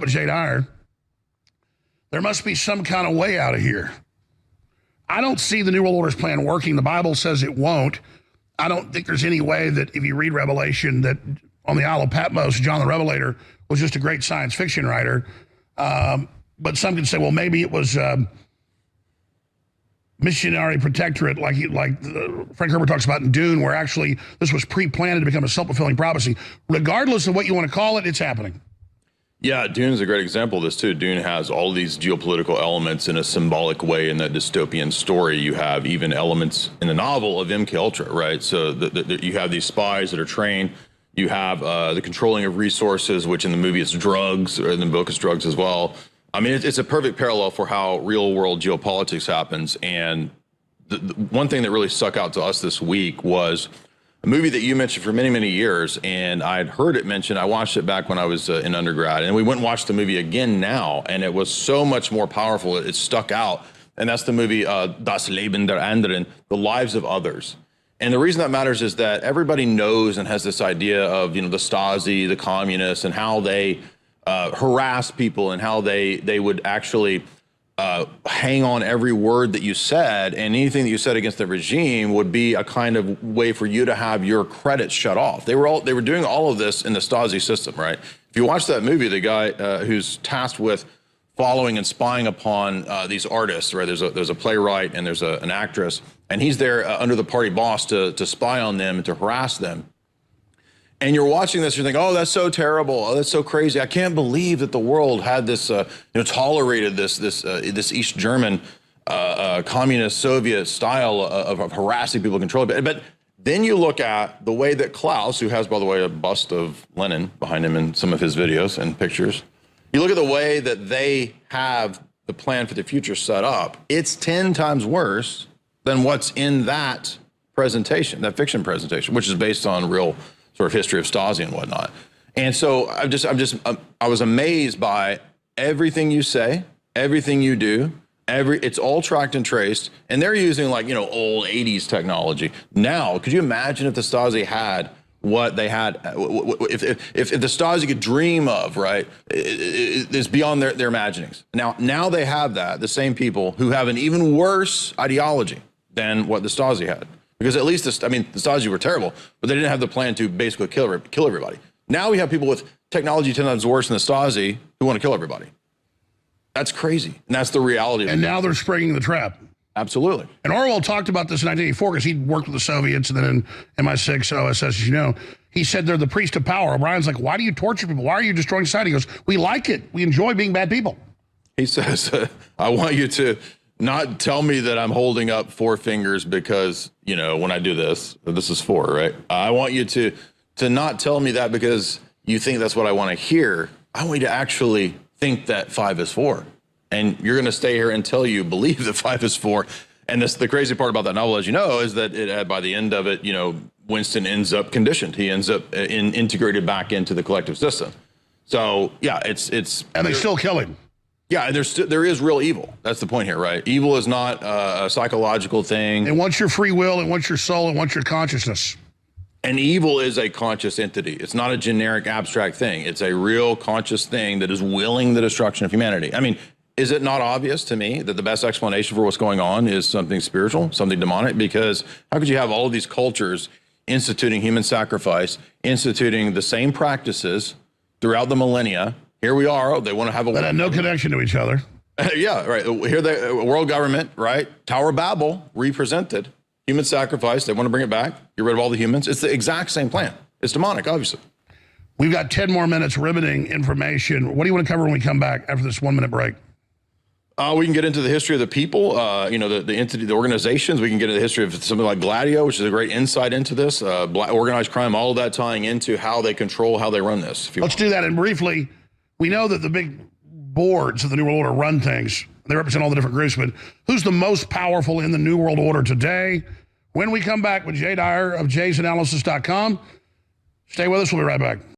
Jay Dyer, there must be some kind of way out of here. I don't see the New World Order's plan working. The Bible says it won't. I don't think there's any way that if you read Revelation that on the Isle of Patmos, John the Revelator was just a great science fiction writer. But some can say, well, maybe it was missionary protectorate like Frank Herbert talks about in Dune, where actually this was pre-planted to become a self-fulfilling prophecy. Regardless of what you want to call it, it's happening. Yeah, Dune's a great example of this too. Dune has all these geopolitical elements in a symbolic way in that dystopian story. You have even elements in the novel of MKUltra, right? So you have these spies that are trained. You have the controlling of resources, which in the movie is drugs, or in the book is drugs as well. I mean, it's a perfect parallel for how real world geopolitics happens. And the one thing that really stuck out to us this week was a movie that you mentioned for many, many years, and I'd heard it mentioned. I watched it back when I was in undergrad, and we went and watched the movie again now, and it was so much more powerful. It stuck out, and that's the movie Das Leben der Anderen, The Lives of Others. And the reason that matters is that everybody knows and has this idea of, you know, the Stasi, the communists, and how they harass people and how they would actually hang on every word that you said, and anything that you said against the regime would be a kind of way for you to have your credits shut off. They were doing all of this in the Stasi system, right? If you watch that movie, the guy who's tasked with following and spying upon these artists, right? There's a playwright and there's an actress, and he's there under the party boss to spy on them and to harass them. And you're watching this, you're thinking, oh, that's so terrible. Oh, that's so crazy. I can't believe that the world had this, tolerated this East German communist Soviet style of harassing people, controlling. But then you look at the way that Klaus, who has, by the way, a bust of Lenin behind him in some of his videos and pictures, you look at the way that they have the plan for the future set up. It's 10 times worse than what's in that presentation, that fiction presentation, which is based on real sort of history of Stasi and whatnot. And so I was amazed by everything you say, everything you do, it's all tracked and traced, and they're using like, you know, old 80s technology. Now, could you imagine if the Stasi had what they had, if the Stasi could dream of, right, it's beyond their imaginings. Now they have that, the same people who have an even worse ideology than what the Stasi had. Because at least, the Stasi were terrible, but they didn't have the plan to basically kill everybody. Now we have people with technology 10 times worse than the Stasi who want to kill everybody. That's crazy, and that's the reality. And now they're springing the trap. Absolutely. And Orwell talked about this in 1984 because he'd worked with the Soviets and then in MI6, OSS, as you know. He said they're the priest of power. O'Brien's like, why do you torture people? Why are you destroying society? He goes, we like it. We enjoy being bad people. He says, I want you to not tell me that I'm holding up 4 fingers because, you know, when I do this is 4, right? I want you to not tell me that because you think that's what I want to hear. I want you to actually think that 5 is 4. And you're going to stay here until you believe that 5 is 4. And the crazy part about that novel, as you know, is that by the end of it, you know, Winston ends up conditioned. He ends up integrated back into the collective system. So, yeah, it's and they still kill him. Yeah, there is real evil. That's the point here, right? Evil is not a psychological thing. It wants your free will, it wants your soul, it wants your consciousness. And evil is a conscious entity. It's not a generic abstract thing. It's a real conscious thing that is willing the destruction of humanity. I mean, is it not obvious to me that the best explanation for what's going on is something spiritual, something demonic? Because how could you have all of these cultures instituting human sacrifice, instituting the same practices throughout the millennia? Here we are. They want to have a... That had no connection to each other. Yeah, right. Here the world government, right? Tower of Babel represented human sacrifice. They want to bring it back. Get rid of all the humans. It's the exact same plan. It's demonic, obviously. We've got 10 more minutes, riveting information. What do you want to cover when we come back after this 1-minute break? We can get into the history of the people, you know, the entity, the organizations. We can get into the history of something like Gladio, which is a great insight into this, organized crime, all of that tying into how they control, how they run this. Let's do that. And briefly, we know that the big boards of the New World Order run things. They represent all the different groups, but who's the most powerful in the New World Order today? When we come back with Jay Dyer of jaysanalysis.com, stay with us. We'll be right back.